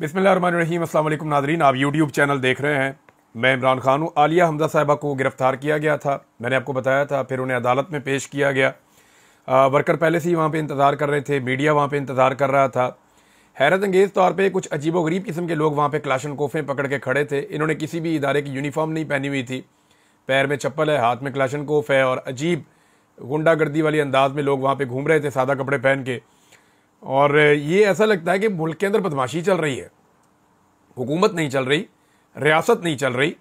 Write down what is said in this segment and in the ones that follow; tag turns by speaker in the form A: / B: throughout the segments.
A: बिस्मिल्लाहिर्रहमानिर्रहीम। अस्सलाम वालेकुम नाज़रीन, आप यूट्यूब चैनल देख रहे हैं। मैं इमरान खान हूँ। आलिया हमजा साहिबा को गिरफ़्तार किया गया था, मैंने आपको बताया था। फिर उन्हें अदालत में पेश किया गया। वर्कर पहले से ही वहाँ पे इंतज़ार कर रहे थे, मीडिया वहाँ पे इंतज़ार कर रहा था। हैरत अंगेज़ तौर पे कुछ अजीबोगरीब किस्म के लोग वहाँ पे क्लाशनकोफ़ें पकड़ के खड़े थे। इन्होंने किसी भी इदारे की यूनिफॉर्म नहीं पहनी हुई थी, पैर में चप्पल है, हाथ में क्लाशनकोफ है और अजीब गुंडागर्दी वाली अंदाज में लोग वहाँ पे घूम रहे थे सादा कपड़े पहन के। और ये ऐसा लगता है कि मुल्क के अंदर बदमाशी चल रही है, हुकूमत नहीं चल रही, रियासत नहीं चल रही,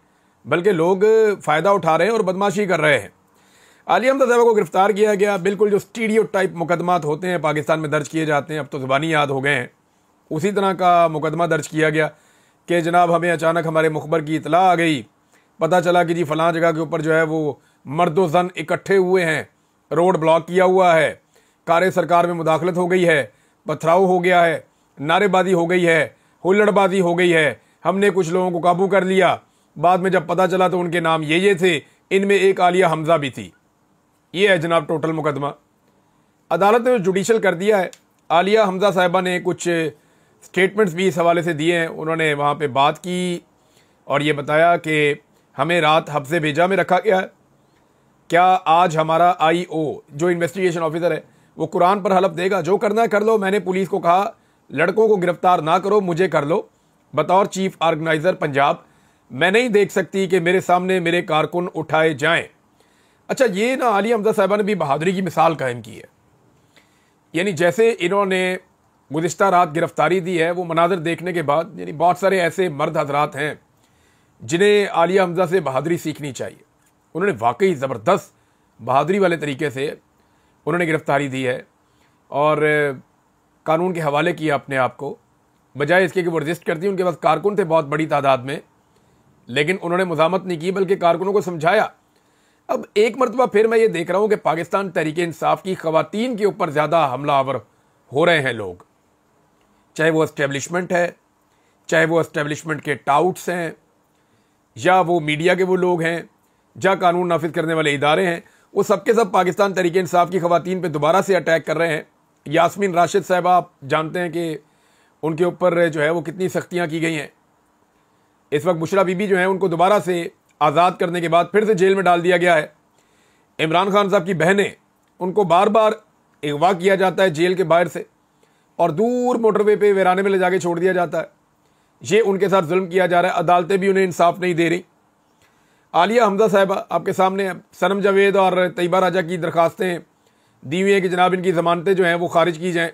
A: बल्कि लोग फ़ायदा उठा रहे हैं और बदमाशी कर रहे हैं। आलिया हमजा साहिबा को गिरफ्तार किया गया। बिल्कुल जो स्टीरियोटाइप मुकदमात होते हैं पाकिस्तान में दर्ज किए जाते हैं, अब तो ज़बानी याद हो गए हैं, उसी तरह का मुकदमा दर्ज किया गया कि जनाब हमें अचानक हमारे मुखबर की इतला आ गई, पता चला कि जी फ़लाँ जगह के ऊपर जो है वो मर्द व ज़न इकट्ठे हुए हैं, रोड ब्लॉक किया हुआ है, कारे सरकार में मुदाखलत हो गई है, पथराव हो गया है, नारेबाजी हो गई है, हुल्लड़बाजी हो गई है, हमने कुछ लोगों को काबू कर लिया। बाद में जब पता चला तो उनके नाम ये थे, इनमें एक आलिया हमजा भी थी। ये है जनाब टोटल मुकदमा। अदालत ने जुडिशल कर दिया है। आलिया हमजा साहिबा ने कुछ स्टेटमेंट्स भी इस हवाले से दिए हैं। उन्होंने वहाँ पे बात की और ये बताया कि हमें रात हफ्से भेजा में रखा गया है। क्या आज हमारा IO जो इन्वेस्टिगेशन ऑफिसर है वो कुरान पर हलफ देगा, जो करना है कर लो। मैंने पुलिस को कहा लड़कों को गिरफ्तार ना करो, मुझे कर लो। बतौर चीफ ऑर्गेनाइजर पंजाब मैं नहीं देख सकती कि मेरे सामने मेरे कारकुन उठाए जाएं। अच्छा, ये ना आलिया हमजा साहिबा ने भी बहादुरी की मिसाल कायम की है। यानी जैसे इन्होंने गुज़िश्ता रात गिरफ्तारी दी है, वो मनाजर देखने के बाद यानी बहुत सारे ऐसे मर्द हजरात हैं जिन्हें आलिया हमजा से बहादुरी सीखनी चाहिए। उन्होंने वाकई ज़बरदस्त बहादुरी वाले तरीके से उन्होंने गिरफ्तारी दी है और कानून के हवाले किया अपने आप को, बजाय इसके कि वो रजिस्ट करती। उनके पास कारकुन थे बहुत बड़ी तादाद में, लेकिन उन्होंने मुज़ामत नहीं की बल्कि कारकुनों को समझाया। अब एक मरतबा फिर मैं ये देख रहा हूँ कि पाकिस्तान तहरीक इंसाफ की ख़वातीन के ऊपर ज़्यादा हमलावर हो रहे हैं लोग, चाहे वो एस्टेब्लिशमेंट है, चाहे वो एस्टेब्लिशमेंट के टाउट्स हैं, या वो मीडिया के वो लोग हैं, या कानून नाफिज करने वाले इदारे हैं। वो सबके सब पाकिस्तान तहरीक इंसाफ की ख़वातीन पे दोबारा से अटैक कर रहे हैं। यास्मीन राशिद साहिबा, आप जानते हैं कि उनके ऊपर जो है वो कितनी सख्तियाँ की गई हैं। इस वक्त बुशरा बीबी जो है उनको दोबारा से आज़ाद करने के बाद फिर से जेल में डाल दिया गया है। इमरान खान साहब की बहनें, उनको बार बार अगवा किया जाता है जेल के बाहर से और दूर मोटरवे पे वीराने में ले जाके छोड़ दिया जाता है। ये उनके साथ जुल्म किया जा रहा है, अदालतें भी उन्हें इंसाफ नहीं दे रही। आलिया हमजा साहिबा आपके सामने सनम जावेद और तैयबा राजा की दरखास्तें दी हुई हैं कि जनाब इनकी ज़मानतें जो हैं वो खारिज की जाएँ,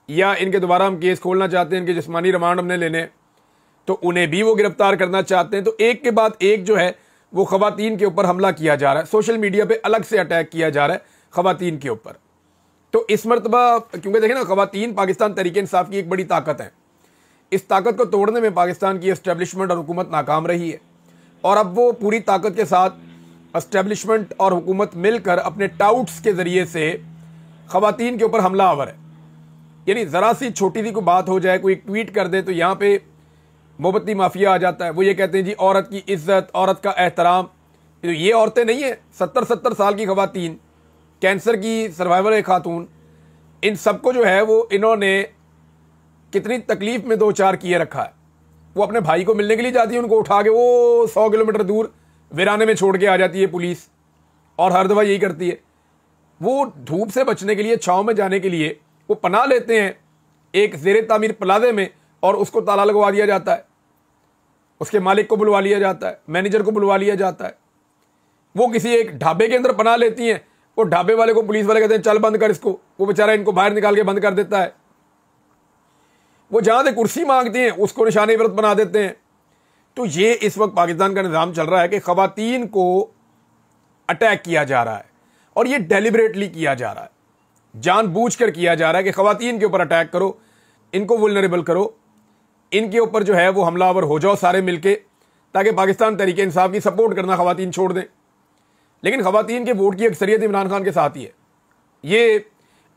A: या इनके दोबारा हम केस खोलना चाहते हैं, इनके जिस्मानी रिमांड हमने लेने, तो उन्हें भी वो गिरफ्तार करना चाहते हैं। तो एक के बाद एक जो है वो ख़वातीन के ऊपर हमला किया जा रहा है, सोशल मीडिया पे अलग से अटैक किया जा रहा है ख़वातीन के ऊपर। तो इस मरतबा क्योंकि देखें ना, ख़वातीन पाकिस्तान तहरीक इंसाफ की एक बड़ी ताकत है। इस ताकत को तोड़ने में पाकिस्तान की एस्टेब्लिशमेंट और हुकूमत नाकाम रही है, और अब वो पूरी ताकत के साथ एस्टेब्लिशमेंट और हुकूमत मिलकर अपने टाउट्स के ज़रिए से ख़वातीन के ऊपर हमला आवर है। यानी ज़रा सी छोटी सी कोई बात हो जाए, कोई ट्वीट कर दे, तो यहाँ पे मोहब्बती माफिया आ जाता है। वो ये कहते हैं जी औरत की इज्जत, औरत का एहतराम। तो ये औरतें नहीं है, 70-70 साल की ख़वातीन, कैंसर की सर्वाइवर है खातून, इन सबको जो है वो इन्होंने कितनी तकलीफ में दो चार किए रखा है। वो अपने भाई को मिलने के लिए जाती है, उनको उठा के वो 100 किलोमीटर दूर वीराने में छोड़ के आ जाती है पुलिस, और हर दफ़ा यही करती है। वो धूप से बचने के लिए, छाँव में जाने के लिए वो पनाह लेते हैं एक ज़ेरे तामीर प्लाजे में, और उसको ताला लगवा दिया जाता है, उसके मालिक को बुलवा लिया जाता है, मैनेजर को बुलवा लिया जाता है। वो किसी एक ढाबे के अंदर पनाह लेती हैं, वो ढाबे वाले को पुलिस वाले कहते हैं चल बंद कर इसको, वो बेचारा इनको बाहर निकाल के बंद कर देता है। वो जहाँ से कुर्सी मांगती हैं उसको निशाने इबरत बना देते हैं। तो ये इस वक्त पाकिस्तान का निज़ाम चल रहा है कि ख़वातीन को अटैक किया जा रहा है, और ये डेलिबरेटली किया जा रहा है, जानबूझकर किया जा रहा है कि ख़वातीन के ऊपर अटैक करो, इनको वुल्नरेबल करो, इनके ऊपर जो है वो हमलावर हो जाओ सारे मिलके, ताकि पाकिस्तान तहरीक इंसाफ की सपोर्ट करना ख़वातीन छोड़ दें। लेकिन ख़वातीन के वोट की अक्सरियत इमरान खान के साथ ही है। ये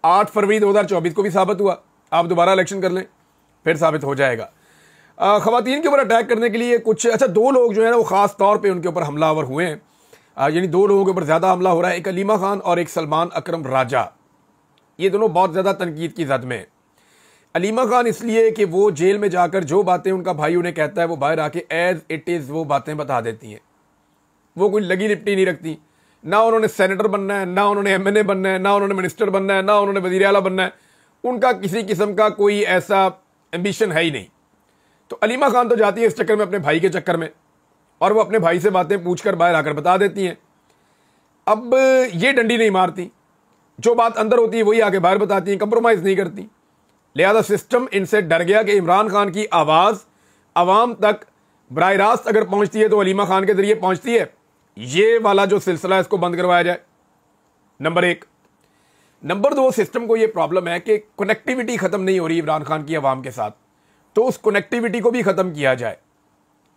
A: 8 फरवरी 2024 को भी साबित हुआ, आप दोबारा इलेक्शन कर लें फिर साबित हो जाएगा। ख़वातीन के ऊपर अटैक करने के लिए कुछ 2 लोग जो है ना वो ख़ास तौर पे उनके ऊपर हमलावर हुए हैं। यानी 2 लोगों के ऊपर ज़्यादा हमला हो रहा है, एक अलीमा खान और एक सलमान अकरम राजा। ये दोनों बहुत ज़्यादा तनकीद की जद में है। अलीमा खान इसलिए कि वो जेल में जाकर जो बातें उनका भाई उन्हें कहता है वो बाहर आके एज इट इज़ वो बातें बता देती हैं। वो कोई लगी लिपटी नहीं रखती। ना उन्होंने सेनेटर बनना है, ना उन्होंने एमएनए बनना है, ना उन्होंने मिनिस्टर बनना है, ना उन्होंने वज़ीर आला बनना है। उनका किसी किस्म का कोई ऐसा एम्बिशन है ही नहीं। तो अलीमा खान तो जाती है इस चक्कर में, अपने भाई के चक्कर में, और वो अपने भाई से बातें पूछकर बाहर आकर बता देती हैं। अब ये डंडी नहीं मारती, जो बात अंदर होती है वही आके बाहर बताती हैं, कंप्रोमाइज़ नहीं करती। लिहाजा सिस्टम इनसे डर गया कि इमरान खान की आवाज़ आवाम तक बराह रास्त अगर पहुंचती है तो अलीमा खान के जरिए पहुंचती है। ये वाला जो सिलसिला है इसको बंद करवाया जाए, नंबर 1। नंबर 2, सिस्टम को ये प्रॉब्लम है कि कनेक्टिविटी ख़त्म नहीं हो रही इमरान खान की आवाम के साथ, तो उस कनेक्टिविटी को भी ख़त्म किया जाए।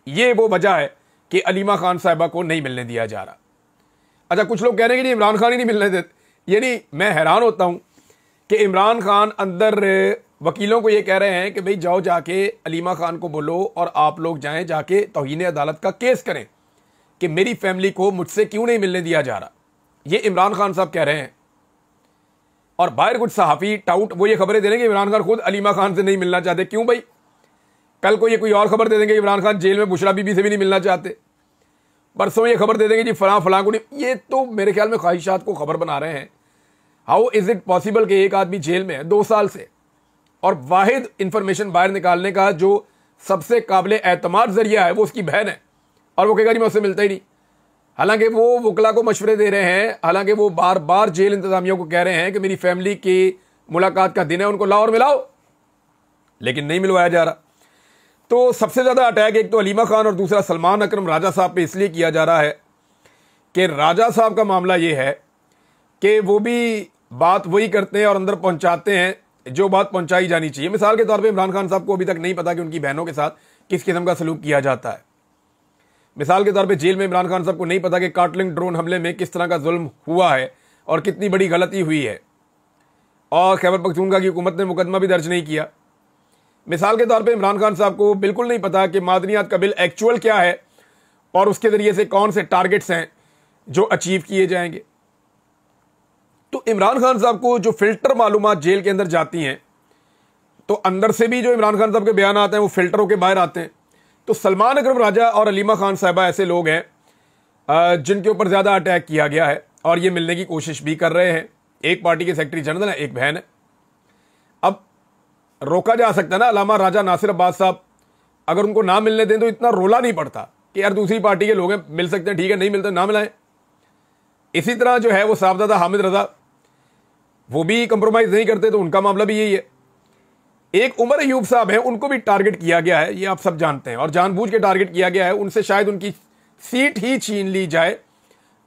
A: ये वो वजह है कि अलीमा खान साहिबा को नहीं मिलने दिया जा रहा। अच्छा, कुछ लोग कह रहे हैं कि इमरान खान ही नहीं मिलने देते। यानी मैं हैरान होता हूँ कि इमरान खान अंदर वकीलों को ये कह रहे हैं कि भाई जाओ जाके अलीमा खान को बोलो और आप लोग जाएं जाके तौहीन अदालत का केस करें कि मेरी फैमिली को मुझसे क्यों नहीं मिलने दिया जा रहा। ये इमरान खान साहब कह रहे हैं। और बाहर कुछ सहाफ़ी टाउट वो ये खबरें दे रहे हैं कि इमरान खान खुद अलीमा खान से नहीं मिलना चाहते। क्यों भाई? कल को ये कोई और खबर दे देंगे इमरान खान जेल में बुशरा बीबी से भी नहीं मिलना चाहते। परसों ये खबर दे देंगे जी फलां को नहीं। ये तो मेरे ख्याल में ख्वाहिशात को खबर बना रहे हैं। हाउ इज़ इट पॉसिबल कि एक आदमी जेल में है 2 साल से, और वाहिद इंफॉर्मेशन बाहर निकालने का जो सबसे काबिल एतमाद जरिया है वो उसकी बहन है, और वो कहेगा जी मैं उससे मिलता ही नहीं। हालांकि वो वकला को मशवरे दे रहे हैं, हालांकि वो बार बार जेल इंतजामिया को कह रहे हैं कि मेरी फैमिली की मुलाकात का दिन है, उनको लाओ और मिलाओ, लेकिन नहीं मिलवाया जा रहा। तो सबसे ज़्यादा अटैक एक तो अलीमा खान और दूसरा सलमान अकरम राजा साहब पे इसलिए किया जा रहा है कि राजा साहब का मामला ये है कि वो भी बात वही करते हैं और अंदर पहुंचाते हैं जो बात पहुंचाई जानी चाहिए। मिसाल के तौर पे इमरान खान साहब को अभी तक नहीं पता कि उनकी बहनों के साथ किस किस्म का सलूक किया जाता है। मिसाल के तौर पे जेल में इमरान खान साहब को नहीं पता कि कार्टलिंग ड्रोन हमले में किस तरह का जुल्म हुआ है और कितनी बड़ी गलती हुई है, और खैबर पख्तूनख्वा की हुकूमत ने मुकदमा भी दर्ज नहीं किया। मिसाल के तौर पे इमरान खान साहब को बिल्कुल नहीं पता कि मादनियात का बिल एक्चुअल क्या है और उसके ज़रिए से कौन से टारगेट्स हैं जो अचीव किए जाएंगे। तो इमरान खान साहब को जो फिल्टर मालूमात जेल के अंदर जाती हैं, तो अंदर से भी जो इमरान खान साहब के बयान आते हैं वो फिल्टर होकर बाहर आते हैं। तो सलमान अकरम राजा और अलीमा खान साहिबा ऐसे लोग हैं जिनके ऊपर ज़्यादा अटैक किया गया है और ये मिलने की कोशिश भी कर रहे हैं। एक पार्टी के सेक्रेटरी जनरल है, एक बहन है। अब रोका जा सकता है ना, अल्लामा राजा नासिर अब्बास साहब अगर उनको ना मिलने दें तो इतना रोला नहीं पड़ता कि यार दूसरी पार्टी के लोग हैं, मिल सकते हैं, ठीक है, नहीं मिलते ना मिलाएं। इसी तरह जो है वो साहबजादा हामिद रजा, वो भी कंप्रोमाइज़ नहीं करते, तो उनका मामला भी यही है। एक उमर अयूब साहब हैं, उनको भी टारगेट किया गया है, ये आप सब जानते हैं, और जानबूझ के टारगेट किया गया है। उनसे शायद उनकी सीट ही छीन ली जाए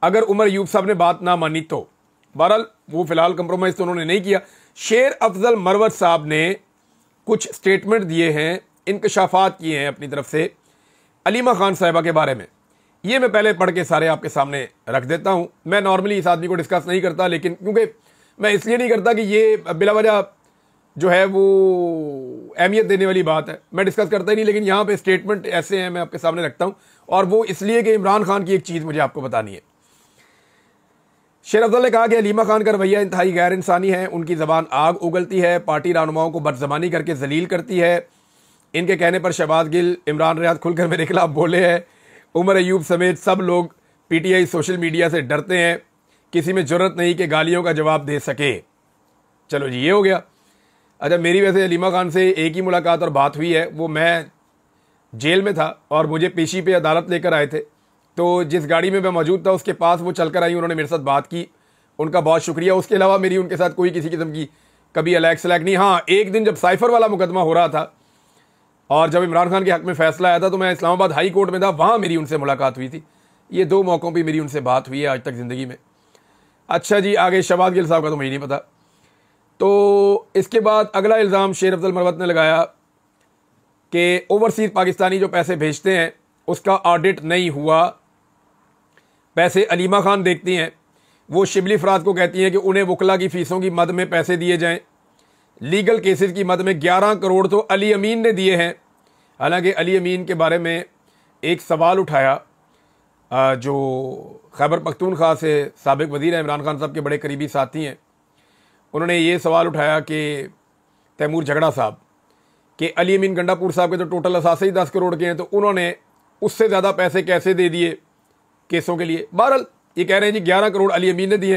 A: अगर उमर अयूब साहब ने बात ना मानी तो। बहरहाल वो फिलहाल कंप्रोमाइज़ तो उन्होंने नहीं किया। शेर अफजल मरवत साहब ने कुछ स्टेटमेंट दिए हैं, इंकशाफात किए हैं अपनी तरफ से अलीमा खान साहिबा के बारे में। ये मैं पहले पढ़ के सारे आपके सामने रख देता हूँ। मैं नॉर्मली इस आदमी को डिस्कस नहीं करता, लेकिन क्योंकि मैं इसलिए नहीं करता कि ये बिला वजह जो है वो अहमियत देने वाली बात है, मैं डिस्कस करता ही नहीं, लेकिन यहाँ पे स्टेटमेंट ऐसे हैं मैं आपके सामने रखता हूँ, और वो इसलिए कि इमरान खान की एक चीज़ मुझे आपको बतानी है। शेर अफजल ने कहा कि अलीमा खान का रवैया इंतहाई गैर इंसानी है, उनकी ज़बान आग उगलती है, पार्टी रहनुमाओं को बदज़बानी करके जलील करती है। इनके कहने पर शहबाज गिल, इमरान रियाज खुलकर मेरे खिलाफ बोले हैं। उमर अयूब समेत सब लोग पीटीआई सोशल मीडिया से डरते हैं, किसी में ज़रूरत नहीं कि गालियों का जवाब दे सके। चलो जी, ये हो गया। अच्छा, मेरी वैसे अलीमा खान से एक ही मुलाकात और बात हुई है, वो मैं जेल में था और मुझे पेशी पे अदालत लेकर आए थे, तो जिस गाड़ी में मैं मौजूद था उसके पास वो चल कर आई, उन्होंने मेरे साथ बात की, उनका बहुत शुक्रिया। उसके अलावा मेरी उनके साथ कोई किसी किस्म की कभी अलैक सलैक नहीं। हाँ, एक दिन जब साइफर वाला मुकदमा हो रहा था और जब इमरान खान के हक़ में फ़ैसला आया था, तो मैं इस्लामाबाद हाई कोर्ट में था, वहाँ मेरी उनसे मुलाकात हुई थी। ये 2 मौक़ों पर मेरी उनसे बात हुई है आज तक ज़िंदगी में। अच्छा जी, आगे शहबाज गिल साहब का तो मुझे नहीं पता। तो इसके बाद अगला इल्ज़ाम शेर अफजल मरवत ने लगाया कि ओवरसीज़ पाकिस्तानी जो पैसे भेजते हैं उसका ऑडिट नहीं हुआ। पैसे अलीमा खान देखती हैं, वो शिबली अफराद को कहती हैं कि उन्हें वकला की फ़ीसों की मद में पैसे दिए जाएं। लीगल केसेस की मद में 11 करोड़ तो अली अमीन ने दिए हैं। हालांकि अली अमीन के बारे में एक सवाल उठाया जो खैबर पख्तूनख्वा से साबिक वज़ीर इमरान खान साहब के बड़े करीबी साथी हैं, उन्होंने ये सवाल उठाया कि तैमूर झगड़ा साहब कि अली अमीन गंडापुर साहब के तो टोटल असासे ही 10 करोड़ के हैं, तो उन्होंने उससे ज़्यादा पैसे कैसे दे दिए केसों के लिए। बहरहाल ये कह रहे हैं जी 11 करोड़ अली अमीन ने दिए,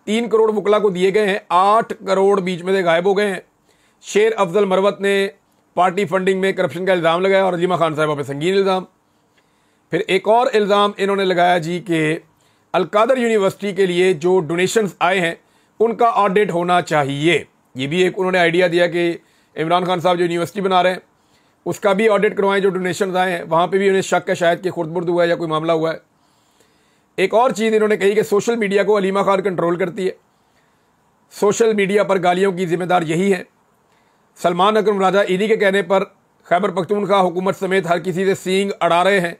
A: 3 करोड़ वकला को दिए गए हैं, 8 करोड़ बीच में से गायब हो गए हैं। शेर अफजल मरवत ने पार्टी फंडिंग में करप्शन का इल्ज़ाम लगाया और अजीमा खान साहबा पे संगीन इल्ज़ाम। फिर एक और इल्ज़ाम इन्होंने लगाया जी कि अलकादर यूनिवर्सिटी के लिए जो डोनेशंस आए हैं उनका ऑडिट होना चाहिए। ये भी एक उन्होंने आइडिया दिया कि इमरान खान साहब जो यूनिवर्सिटी बना रहे हैं उसका भी ऑडिट करवाएं, जो डोनेशंस आए हैं वहाँ पे भी उन्हें शक है शायद कि खुर्द-बुर्द हुआ है या कोई मामला हुआ है। एक और चीज़ इन्होंने कही कि सोशल मीडिया को अलीमा खान कंट्रोल करती है, सोशल मीडिया पर गालियों की जिम्मेदार यही है। सलमान अकरम राजा इन्हीं के कहने पर खैबर पख्तूनख्वा हुकूमत समेत हर किसी से सींग अड़ा रहे हैं।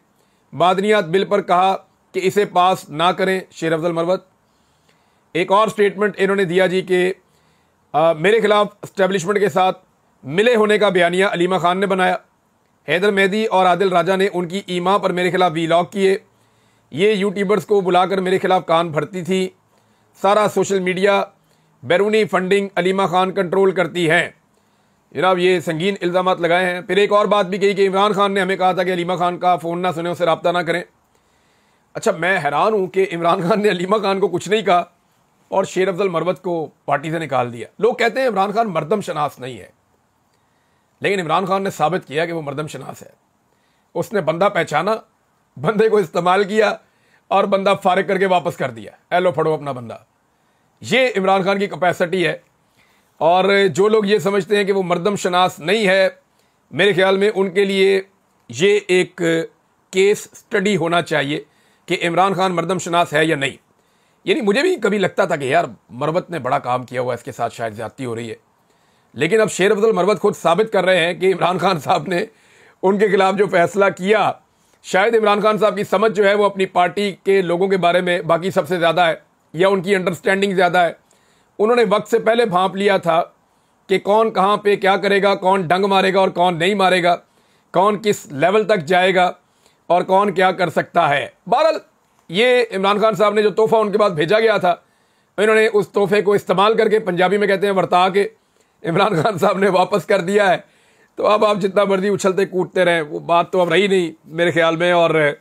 A: मादनियात बिल पर कहा कि इसे पास ना करें शेर अफजल मरवत। एक और स्टेटमेंट इन्होंने दिया जी कि मेरे खिलाफ एस्टेब्लिशमेंट के साथ मिले होने का बयानिया अलीमा खान ने बनाया। हैदर मेहदी और आदिल राजा ने उनकी ईमा पर मेरे खिलाफ वीलॉग किए। ये यूट्यूबर्स को बुलाकर मेरे खिलाफ कान भरती थी। सारा सोशल मीडिया बैरूनी फंडिंग अलीमा खान कंट्रोल करती है। जनाब ये संगीन इल्ज़ामात लगाए हैं। फिर एक और बात भी कही कि इमरान खान ने हमें कहा था कि अलीमा खान का फ़ोन ना सुने, उससे रब्ता ना करें। अच्छा, मैं हैरान हूँ कि इमरान खान ने अलीमा खान को कुछ नहीं कहा और शेर अफजल मरवत को पार्टी से निकाल दिया। लोग कहते हैं इमरान खान मर्दम शनास नहीं है, लेकिन इमरान खान ने साबित किया कि वो मर्दम शनास है। उसने बंदा पहचाना, बंदे को इस्तेमाल किया और बंदा फारिग करके वापस कर दिया। एलो फड़ो अपना बंदा। ये इमरान खान की कैपेसिटी है। और जो लोग ये समझते हैं कि वो मर्दम शनास नहीं है, मेरे ख्याल में उनके लिए ये एक केस स्टडी होना चाहिए कि इमरान खान मर्दम शनास है या नहीं। यानी मुझे भी कभी लगता था कि यार मरवत ने बड़ा काम किया हुआ, इसके साथ शायद ज्यादती हो रही है, लेकिन अब शेर अफजल मरवत खुद साबित कर रहे हैं कि इमरान खान साहब ने उनके खिलाफ जो फैसला किया, शायद इमरान खान साहब की समझ जो है वो अपनी पार्टी के लोगों के बारे में बाकी सबसे ज़्यादा है, या उनकी अंडरस्टैंडिंग ज़्यादा है। उन्होंने वक्त से पहले भांप लिया था कि कौन कहाँ पे क्या करेगा, कौन डंग मारेगा और कौन नहीं मारेगा, कौन किस लेवल तक जाएगा और कौन क्या कर सकता है। बहरहाल ये इमरान खान साहब ने जो तोहफा उनके पास भेजा गया था, इन्होंने उस तोहफे को इस्तेमाल करके, पंजाबी में कहते हैं वर्ता के, इमरान खान साहब ने वापस कर दिया है। तो अब आप जितना मर्जी उछलते कूदते रहें, वो बात तो अब रही नहीं मेरे ख्याल में, और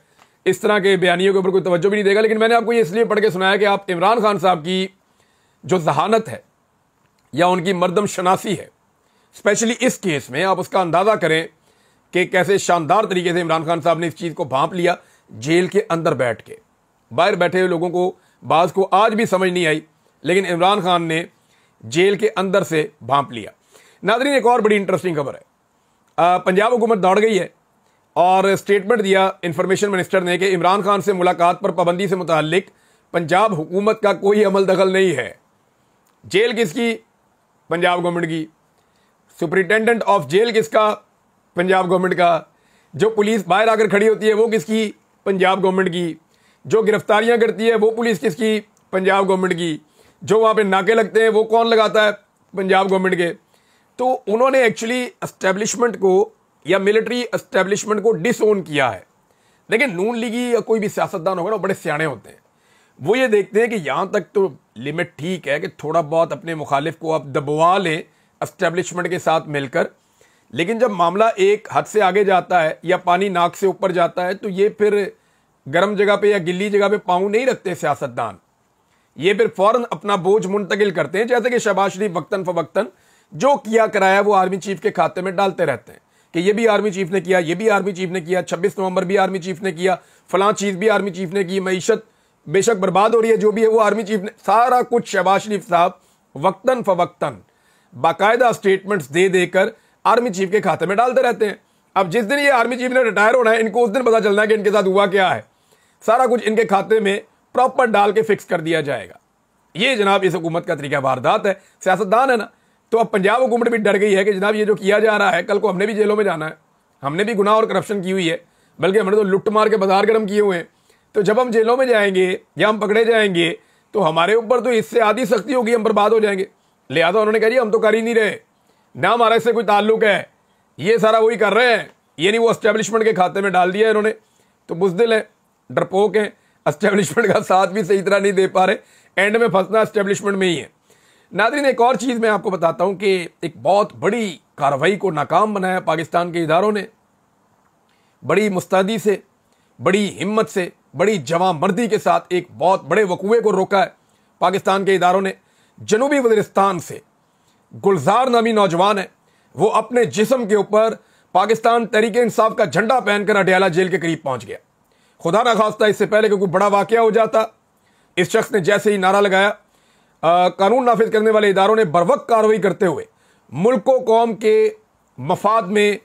A: इस तरह के बयानियों के ऊपर कोई तवज्जो भी नहीं देगा। लेकिन मैंने आपको ये इसलिए पढ़ के सुनाया कि आप इमरान खान साहब की जो जहानत है या उनकी मर्दम शनासी है, स्पेशली इस केस में, आप उसका अंदाज़ा करें कि कैसे शानदार तरीके से इमरान खान साहब ने इस चीज़ को भांप लिया जेल के अंदर बैठ के। बाहर बैठे हुए लोगों को बाज़ को आज भी समझ नहीं आई, लेकिन इमरान खान ने जेल के अंदर से भांप लिया। नाज़रीन, एक और बड़ी इंटरेस्टिंग खबर है। पंजाब हुकूमत दौड़ गई है और स्टेटमेंट दिया इंफॉर्मेशन मिनिस्टर ने कि इमरान खान से मुलाकात पर पाबंदी से मुताल्लिक पंजाब हुकूमत का कोई अमल दखल नहीं है। जेल किसकी? पंजाब गवर्नमेंट की। सुपरिटेंडेंट ऑफ जेल किसका? पंजाब गवर्नमेंट का। जो पुलिस बाहर आकर खड़ी होती है वो किसकी? पंजाब गवर्नमेंट की। जो गिरफ्तारियां करती है वो पुलिस किसकी? पंजाब गवर्नमेंट की। जो वहाँ पे नाके लगते हैं वो कौन लगाता है? पंजाब गवर्नमेंट के। तो उन्होंने एक्चुअली एस्टेब्लिशमेंट को या मिलिट्री एस्टेब्लिशमेंट को डिसओन किया है। लेकिन नून लीगी या कोई भी सियासतदान होगा ना, बड़े सियाने होते हैं। वो ये देखते हैं कि यहाँ तक तो लिमिट ठीक है कि थोड़ा बहुत अपने मुखालिफ को आप दबवा लें एस्टेब्लिशमेंट के साथ मिलकर, लेकिन जब मामला एक हद से आगे जाता है या पानी नाक से ऊपर जाता है तो ये फिर गर्म जगह पे या गिल्ली जगह पे पाँव नहीं रखते सियासतदान। ये फिर फौरन अपना बोझ मुंतकिल करते हैं, जैसे कि शहबाज शरीफ वक्तन फवक्तन जो किया कराया वो आर्मी चीफ के खाते में डालते रहते हैं कि ये भी आर्मी चीफ ने किया, ये भी आर्मी चीफ ने किया, 26 नवंबर भी आर्मी चीफ ने किया, फलां चीज भी आर्मी चीफ ने की, मईशत बेशक बर्बाद हो रही है, जो भी है वो आर्मी चीफ ने, सारा कुछ शहबाज शरीफ साहब वक्तन फवक्तन बाकायदा स्टेटमेंट्स दे देकर आर्मी चीफ के खाते में डालते रहते हैं। अब जिस दिन ये आर्मी चीफ ने रिटायर होना है, इनको उस दिन पता चलना है कि इनके साथ हुआ क्या है। सारा कुछ इनके खाते में प्रॉपर डाल के फिक्स कर दिया जाएगा। ये जनाब इस हुकूमत का तरीका वारदात है। सियासतदान है ना, तो अब पंजाब हुकूमत भी डर गई है कि जनाब ये जो किया जा रहा है, कल को हमने भी जेलों में जाना है, हमने भी गुनाह और करप्शन की हुई है, बल्कि हमने तो लुट मार के बाजार गर्म किए हुए हैं। तो जब हम जेलों में जाएंगे या हम पकड़े जाएंगे तो हमारे ऊपर तो इससे आधी सख्ती होगी, हम बर्बाद हो जाएंगे। लिहाजा उन्होंने कहा जी हम तो कर ही नहीं रहे ना, हमारा इससे कोई ताल्लुक है, ये सारा वही कर रहे हैं, ये नहीं वो एस्टेब्लिशमेंट के खाते में डाल दिया है इन्होंने। तो बुज़दिल है, डरपोक है, एस्टेब्लिशमेंट का साथ भी सही तरह नहीं दे पा रहे, एंड में फंसना एस्टेब्लिशमेंट में ही है। नाज़रीन, एक और चीज़ मैं आपको बताता हूं कि एक बहुत बड़ी कार्रवाई को नाकाम बनाया पाकिस्तान के इदारों ने। बड़ी मुस्तैदी से, बड़ी हिम्मत से, बड़ी जवांमर्दी के साथ एक बहुत बड़े वकूए को रोका है पाकिस्तान के इदारों ने। जनूबी वज़ीरिस्तान से गुलजार नामी नौजवान है, वो अपने जिस्म के ऊपर पाकिस्तान तहरीक इंसाफ का झंडा पहनकर अडयाला जेल के करीब पहुंच गया। खुदा ना खास्ता इससे पहले कि कोई बड़ा वाकया हो जाता, इस शख्स ने जैसे ही नारा लगाया, कानून नाफिज करने वाले इदारों ने बरवक्त कार्रवाई करते हुए मुल्क व कौम के मफाद में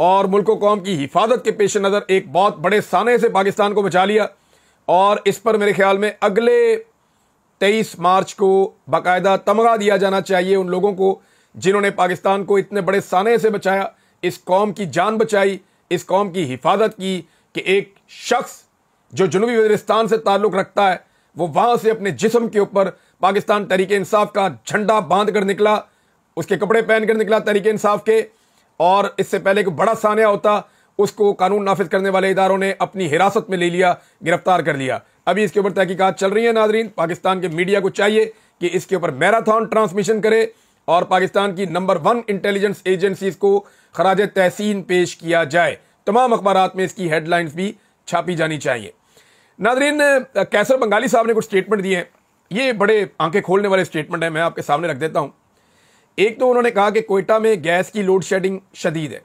A: और मुल्क व कौम की हिफाजत के पेश नज़र एक बहुत बड़े साने से पाकिस्तान को बचा लिया। और इस पर मेरे ख्याल में अगले 23 मार्च को बाकायदा तमगा दिया जाना चाहिए उन लोगों को जिन्होंने पाकिस्तान को इतने बड़े साने से बचाया, इस कौम की जान बचाई, इस कौम की हिफाजत की, कि एक शख्स जो जनूबी वज़ीरिस्तान से ताल्लुक़ रखता है वो वहाँ से अपने जिस्म के ऊपर पाकिस्तान तहरीक इंसाफ का झंडा बांध कर निकला, उसके कपड़े पहन कर निकला तहरीक इंसाफ के। और इससे पहले कोई बड़ा सानिया होता, उसको कानून नाफिज करने वाले इदारों ने अपनी हिरासत में ले लिया, गिरफ्तार कर लिया। अभी इसके ऊपर तहकीकात चल रही है। नाजरीन, पाकिस्तान के मीडिया को चाहिए कि इसके ऊपर मैराथन ट्रांसमिशन करे और पाकिस्तान की नंबर 1 इंटेलिजेंस एजेंसीज को खराज तहसीन पेश किया जाए। तमाम अखबारात में इसकी हेडलाइंस भी छापी जानी चाहिए। नाजरीन, कैसर बंगाली साहब ने कुछ स्टेटमेंट दिए हैं, ये बड़े आंखें खोलने वाले स्टेटमेंट है, मैं आपके सामने रख देता हूं। एक तो उन्होंने कहा कि कोयटा में गैस की लोड शेडिंग शदीद है,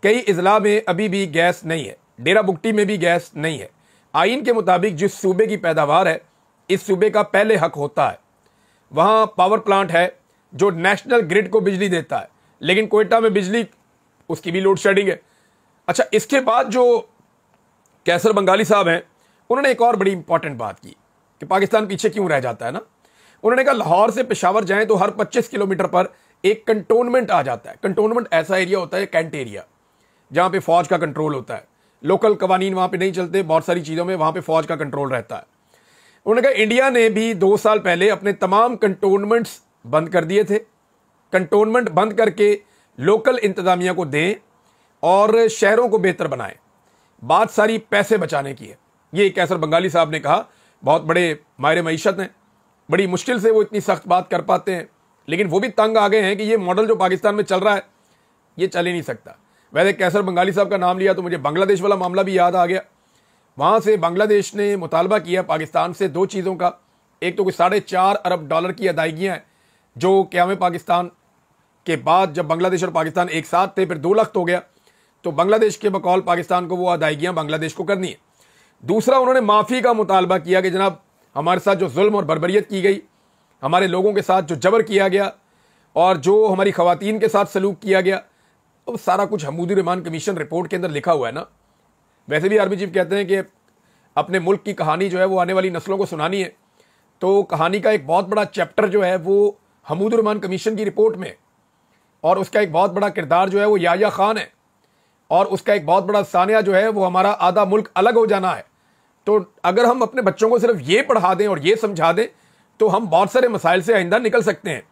A: कई इजला में अभी भी गैस नहीं है, डेरा बुगटी में भी गैस नहीं है। आइन के मुताबिक जिस सूबे की पैदावार है इस सूबे का पहले हक होता है। वहां पावर प्लांट है जो नेशनल ग्रिड को बिजली देता है, लेकिन कोयटा में बिजली, उसकी भी लोड शेडिंग है। अच्छा, इसके बाद जो कैसर बंगाली साहब हैं उन्होंने एक और बड़ी इंपॉर्टेंट बात की कि पाकिस्तान पीछे क्यों रह जाता है ना। उन्होंने कहा लाहौर से पेशावर जाएं तो हर 25 किलोमीटर पर एक कंटोनमेंट आ जाता है। कंटोनमेंट ऐसा एरिया होता है, कैंट एरिया, जहां पे फौज का कंट्रोल होता है। लोकल कवानीन वहां पे नहीं चलते, बहुत सारी चीजों में वहां पे फौज का कंट्रोल रहता है। उन्होंने कहा इंडिया ने भी 2 साल पहले अपने तमाम कंटोनमेंट्स बंद कर दिए थे। कंटोनमेंट बंद करके लोकल इंतजामिया को दें और शहरों को बेहतर बनाएं। बात सारी पैसे बचाने की है, ये कैसर बंगाली साहब ने कहा। बहुत बड़े माहिर मईशत हैं, बड़ी मुश्किल से वो इतनी सख्त बात कर पाते हैं, लेकिन वो भी तंग आ गए हैं कि ये मॉडल जो पाकिस्तान में चल रहा है ये चल ही नहीं सकता। वैसे कैसर बंगाली साहब का नाम लिया तो मुझे बांग्लादेश वाला मामला भी याद आ गया। वहाँ से बांग्लादेश ने मुतालबा किया पाकिस्तान से 2 चीज़ों का। एक तो कोई $4.5 अरब की अदायगियाँ हैं जो क़याम पाकिस्तान के बाद, जब बांग्लादेश और पाकिस्तान एक साथ थे, फिर 2 लाख हो गया, तो बांग्लादेश के बकौल पाकिस्तान को वो अदायगियाँ बांग्लादेश को करनी है। दूसरा, उन्होंने माफ़ी का मुतालबा किया कि जनाब हमारे साथ जो जुल्म और बर्बरियत की गई, हमारे लोगों के साथ जो जबर किया गया और जो हमारी ख़वातीन के साथ सलूक किया गया, तो सारा कुछ हमूद रहमान कमीशन रिपोर्ट के अंदर लिखा हुआ है ना। वैसे भी आर्मी चीफ कहते हैं कि अपने मुल्क की कहानी जो है वो आने वाली नस्लों को सुनानी है, तो कहानी का एक बहुत बड़ा चैप्टर जो है वो हमूद रहमान कमीशन की रिपोर्ट में, और उसका एक बहुत बड़ा किरदार जो है वो याह्या खान है, और उसका एक बहुत बड़ा सानिया जो है वो हमारा आधा मुल्क अलग हो जाना है। तो अगर हम अपने बच्चों को सिर्फ ये पढ़ा दें और ये समझा दें तो हम बहुत सारे मसाइल से आइंदा निकल सकते हैं।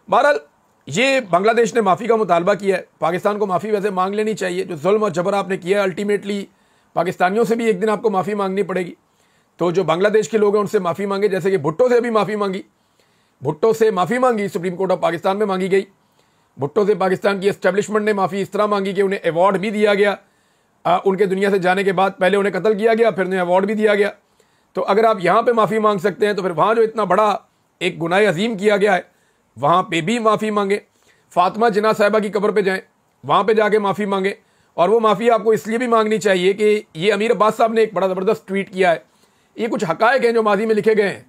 A: बहरहाल, ये बांग्लादेश ने माफ़ी का मुतालबा किया है। पाकिस्तान को माफ़ी वैसे मांग लेनी चाहिए, जो जुल्म और जबर आपने किया है अल्टीमेटली पाकिस्तानियों से भी एक दिन आपको माफ़ी मांगनी पड़ेगी। तो जो बांग्लादेश के लोग हैं उनसे माफ़ी मांगे, जैसे कि भुट्टो से भी माफ़ी मांगी, भुट्टो से माफ़ी मांगी, सुप्रीम कोर्ट ऑफ पाकिस्तान में मांगी गई। भुट्टो से पाकिस्तान की एस्टेब्लिशमेंट ने माफ़ी इस तरह मांगी कि उन्हें अवार्ड भी दिया गया। उनके दुनिया से जाने के बाद पहले उन्हें कत्ल किया गया, फिर उन्हें अवार्ड भी दिया गया। तो अगर आप यहाँ पे माफ़ी मांग सकते हैं तो फिर वहाँ जो इतना बड़ा एक गुनाह अजीम किया गया है वहाँ पे भी माफ़ी मांगे। फातिमा जिन्ना साहिबा की कब्र पे जाएं, वहाँ पे जाके माफ़ी मांगे। और वो माफ़ी आपको इसलिए भी मांगनी चाहिए कि ये अमीर अब्बास साहब ने एक बड़ा ज़बरदस्त ट्वीट किया है। ये कुछ हकायक हैं जो माजी में लिखे गए हैं।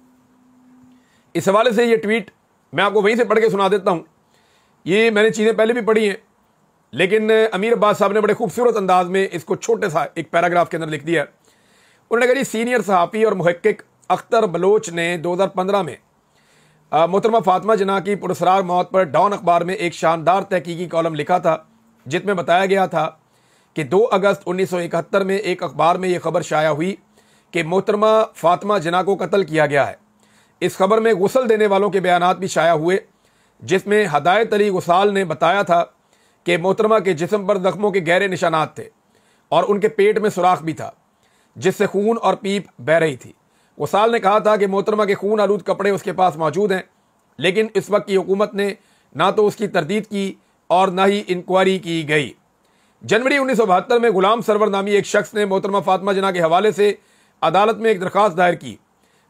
A: इस हवाले से ये ट्वीट मैं आपको वहीं से पढ़ के सुना देता हूँ। ये मैंने चीज़ें पहले भी पढ़ी हैं, लेकिन अमीर अब्बास साहब ने बड़े खूबसूरत अंदाज में इसको छोटे सा एक पैराग्राफ के अंदर लिख दिया है। उन्होंने कहा, सीनियर सहाफ़ी और मुहक्किक अख्तर बलोच ने 2015 में मोहतरमा फातिमा जिन्ना की पुरस्कार मौत पर डॉन अखबार में एक शानदार तहकीकी कॉलम लिखा था, जिसमें बताया गया था कि 2 अगस्त 1971 में एक अखबार में यह खबर शाया हुई कि मोहतरमा फातिमा जिन्ना को कत्ल किया गया है। इस खबर में गुस्ल देने वालों के बयानात भी शाया हुए, जिसमें हदायत अली गुसाल ने बताया था कि मोहतरमा के जिस्म पर जख्मों के गहरे निशानात थे और उनके पेट में सुराख भी था जिससे खून और पीप बह रही थी। गुसाल ने कहा था कि मोहतरमा के खून आलूद कपड़े उसके पास मौजूद हैं, लेकिन इस वक्त की हुकूमत ने ना तो उसकी तरदीद की और ना ही इंक्वायरी की गई। जनवरी 1972 में गुलाम सरवर नामी एक शख्स ने मोहतरमा फातिमा जिन्ना के हवाले से अदालत में एक दरख्वास्त दायर की।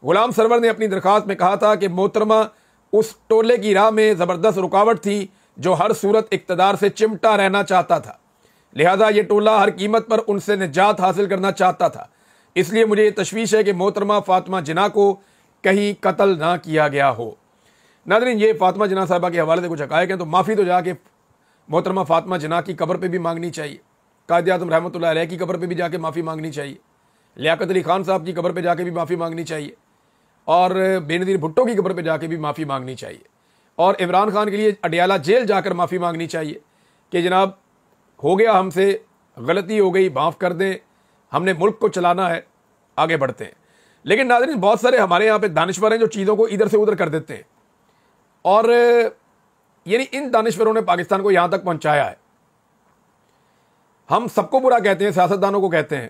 A: गुलाम सरवर ने अपनी दरख्वास्त में कहा था कि मोहतरमा उस टोले की राह में ज़बरदस्त रुकावट थी जो हर सूरत इक़्तिदार से चिमटा रहना चाहता था, लिहाजा ये टोला हर कीमत पर उनसे निजात हासिल करना चाहता था। इसलिए मुझे ये तशवीश है कि मोहतरमा फातिमा जिन्ना को कहीं कत्ल ना किया गया हो। नाज़रीन, ये फातिमा जिन्ना साहिबा के हवाले से कुछ हक़ाइक़ हैं, तो माफ़ी तो जाके मोहतरमा फातिमा जिन्ना की कब्र पे भी मांगनी चाहिए, कायद-ए-आज़म रहमतुल्लाह अलैह की कब्र पे भी जाके माफ़ी मांगनी चाहिए, लियाकत अली खान साहब की कब्र पे जाके भी माफ़ी मांगनी चाहिए, और बेनज़ीर भुट्टो की कब्र पे जाके भी माफ़ी मांगनी चाहिए, और इमरान खान के लिए अडियाला जेल जाकर माफ़ी मांगनी चाहिए कि जनाब हो गया, हमसे गलती हो गई, माफ़ कर दें, हमने मुल्क को चलाना है, आगे बढ़ते हैं। लेकिन नाज़रीन, बहुत सारे हमारे यहाँ पे दानिश्वर हैं जो चीज़ों को इधर से उधर कर देते हैं, और यानी इन दानिश्वरों ने पाकिस्तान को यहाँ तक पहुँचाया है। हम सबको बुरा कहते हैं, सियासतदानों को कहते हैं,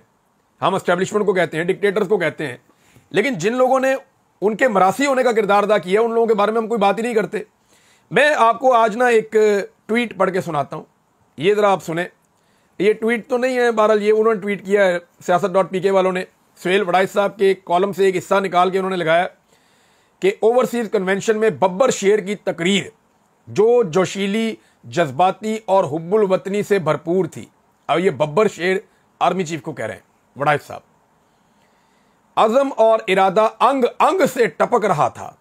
A: हम एस्टेब्लिशमेंट को कहते हैं, डिक्टेटर्स को कहते हैं, लेकिन जिन लोगों ने उनके मरासी होने का किरदार अदा किया उन लोगों के बारे में हम कोई बात ही नहीं करते। मैं आपको आज ना एक ट्वीट पढ़ के सुनाता हूँ, ये ज़रा आप सुने। ये ट्वीट तो नहीं है, बहरहाल ये उन्होंने ट्वीट किया है siyaasat.pk वालों ने। सुहेल वड़ाइच साहब के कॉलम से एक हिस्सा निकाल के उन्होंने लगाया कि ओवरसीज़ कन्वेंशन में बब्बर शेर की तकरीर जो जोशीली, जज्बाती और हुब्बुल वतनी से भरपूर थी। अब ये बब्बर शेर आर्मी चीफ को कह रहे हैं वड़ाइच साहब। अज़म और इरादा अंग अंग से टपक रहा था,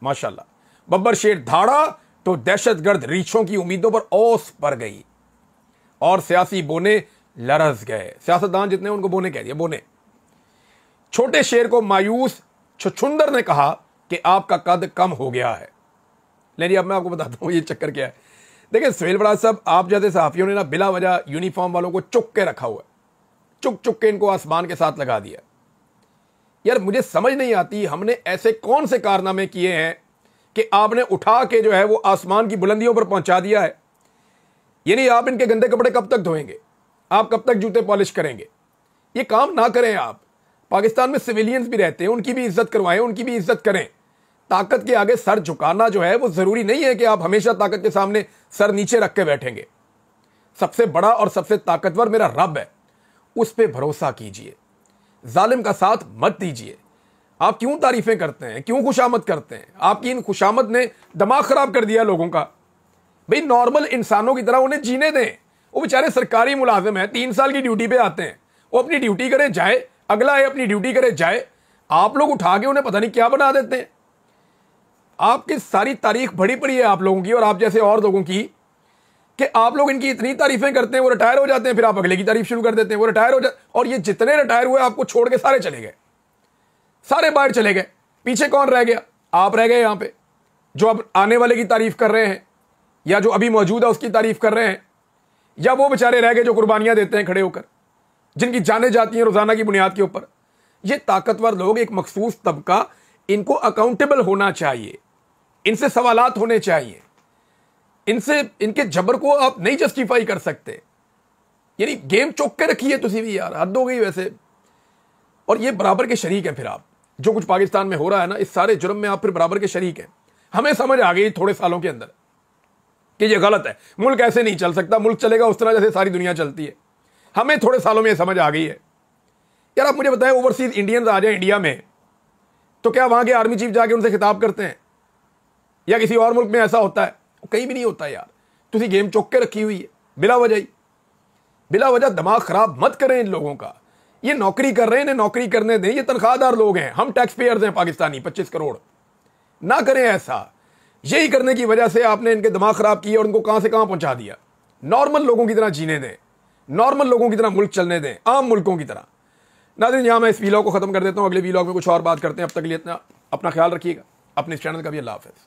A: माशाल्लाह। बब्बर शेर धाड़ा तो दहशतगर्द रीछों की उम्मीदों पर ओस पर गई और सियासी बोने लरस गए। सियासतदान जितने उनको बोने कह दिया, बोने। छोटे शेर को मायूस छुछुंदर ने कहा कि आपका कद कम हो गया है। लेकिन अब मैं आपको बताता हूं ये चक्कर क्या है। देखिए सुहेल वड़ाइच साहब, आप जैसे सहाफियों ने ना बिला वजह यूनिफॉर्म वालों को चुक के रखा हुआ है, चुक चुक के इनको आसमान के साथ लगा दिया। यार मुझे समझ नहीं आती, हमने ऐसे कौन से कारनामे किए हैं कि आपने उठा के जो है वो आसमान की बुलंदियों पर पहुंचा दिया है। यानी आप इनके गंदे कपड़े कब तक धोएंगे, आप कब तक जूते पॉलिश करेंगे? ये काम ना करें आप। पाकिस्तान में सिविलियंस भी रहते हैं, उनकी भी इज्जत करवाएं, उनकी भी इज्जत करें। ताकत के आगे सर झुकाना जो है वो जरूरी नहीं है कि आप हमेशा ताकत के सामने सर नीचे रख के बैठेंगे। सबसे बड़ा और सबसे ताकतवर मेरा रब है, उस पर भरोसा कीजिए, जालिम का साथ मत दीजिए। आप क्यों तारीफें करते हैं, क्यों खुशामद करते हैं? आपकी इन खुशामद ने दिमाग खराब कर दिया लोगों का। भाई नॉर्मल इंसानों की तरह उन्हें जीने दें। वो बेचारे सरकारी मुलाजिम हैं, 3 साल की ड्यूटी पे आते हैं, वो अपनी ड्यूटी करे जाए, अगला है अपनी ड्यूटी करे जाए। आप लोग उठा के उन्हें पता नहीं क्या बना देते हैं। आपकी सारी तारीख भरी पड़ी है आप लोगों की और आप जैसे और लोगों की, कि आप लोग इनकी इतनी तारीफें करते हैं, वो रिटायर हो जाते हैं, फिर आप अगले की तारीफ शुरू कर देते हैं। वो रिटायर हो जाते, और ये जितने रिटायर हुए आपको छोड़ के सारे चले गए, सारे बाहर चले गए। पीछे कौन रह गया? आप रह गए यहां पे, जो अब आने वाले की तारीफ कर रहे हैं, या जो अभी मौजूद है उसकी तारीफ कर रहे हैं, या वो बेचारे रह गए जो कुर्बानियां देते हैं खड़े होकर, जिनकी जानें जाती हैं रोजाना की बुनियाद के ऊपर। ये ताकतवर लोग, एक मखसूस तबका, इनको अकाउंटेबल होना चाहिए, इनसे सवालात होने चाहिए, इनसे इनके जबर को आप नहीं जस्टिफाई कर सकते। यानी गेम चौक के रखी है तुसी भी, यार हद हो गई वैसे। और ये बराबर के शरीक हैं। फिर आप जो कुछ पाकिस्तान में हो रहा है ना, इस सारे जुर्म में आप फिर बराबर के शरीक हैं। हमें समझ आ गई थोड़े सालों के अंदर कि ये गलत है, मुल्क ऐसे नहीं चल सकता, मुल्क चलेगा उस तरह जैसे सारी दुनिया चलती है। हमें थोड़े सालों में समझ आ गई है। यार आप मुझे बताएं, ओवरसीज इंडियंस आ जाए इंडिया में, तो क्या वहां के आर्मी चीफ जाके उनसे खिताब करते हैं? या किसी और मुल्क में ऐसा होता है? कहीं भी नहीं होता यार। तुसी गेम चौक के रखी हुई है बिला वजह ही। बिला वजह दिमाग खराब मत करें इन लोगों का। ये नौकरी कर रहे हैं, इन्हें नौकरी करने दें। ये तनख्वाहदार लोग हैं, हम टैक्स पेयर्स हैं पाकिस्तानी, 25 करोड़। ना करें ऐसा। यही करने की वजह से आपने इनके दिमाग खराब किए और इनको कहां से कहां पहुंचा दिया। नॉर्मल लोगों की तरह जीने दें, नॉर्मल लोगों की तरह मुल्क चलने दें, आम मुल्कों की तरह। नाज़रीन, यहां मैं इस वीलॉग को खत्म कर देता हूं। अगले वीलॉग में कुछ और बात करते हैं। अब तक के लिए इतना अपना ख्याल रखिएगा, अपने इस चैनल का भी। अल्लाह हाफ़िज़।